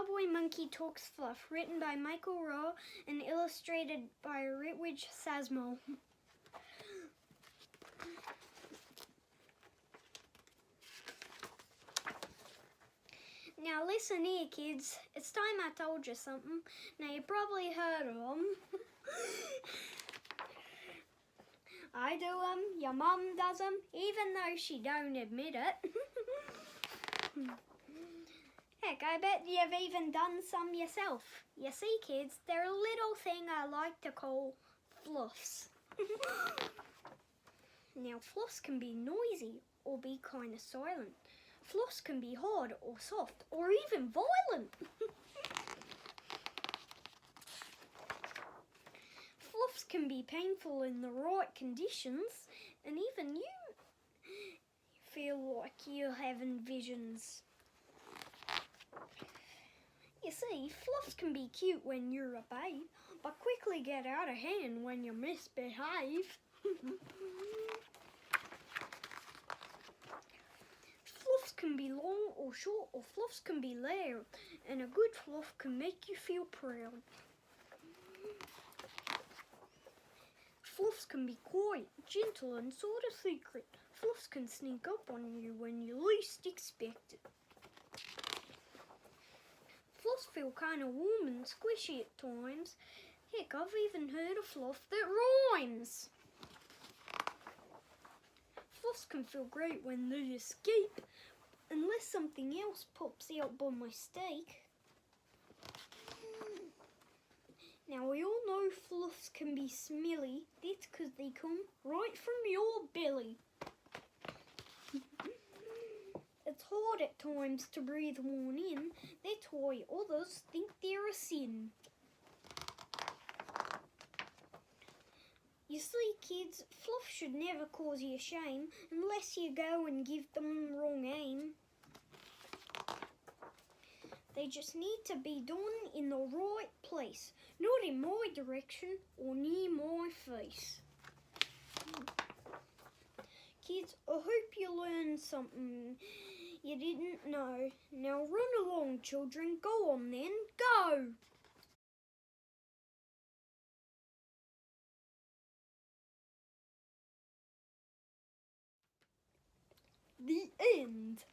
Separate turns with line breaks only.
Cowboy Monkey Talks Fluff, written by Michael Rohr and illustrated by Ritwij Sasmal. Now listen here, kids. It's time I told you something. Now you probably heard of them. I do them, your mum does them, even though she don't admit it. Heck, I bet you've even done some yourself. You see, kids, they're a little thing I like to call fluffs. Now, fluffs can be noisy or be kind of silent. Fluffs can be hard or soft or even violent. Fluffs can be painful in the right conditions, and even you feel like you're having visions. You see, fluffs can be cute when you're a babe, but quickly get out of hand when you misbehave. Fluffs can be long or short, or fluffs can be loud, and a good fluff can make you feel proud. Fluffs can be quiet, gentle, and sort of secret. Fluffs can sneak up on you when you least expect it. Fluffs feel kind of warm and squishy at times. Heck, I've even heard a fluff that rhymes. Fluffs can feel great when they escape, unless something else pops out by mistake. Now we all know fluffs can be smelly. That's because they come right from your belly. It's hard at times to breathe one in. That's why others think they're a sin. You see, kids, fluff should never cause you shame unless you go and give them the wrong aim. They just need to be done in the right place, not in my direction or near my face. Kids, I hope you learned something you didn't know. Now run along, children. Go on then, go! The end.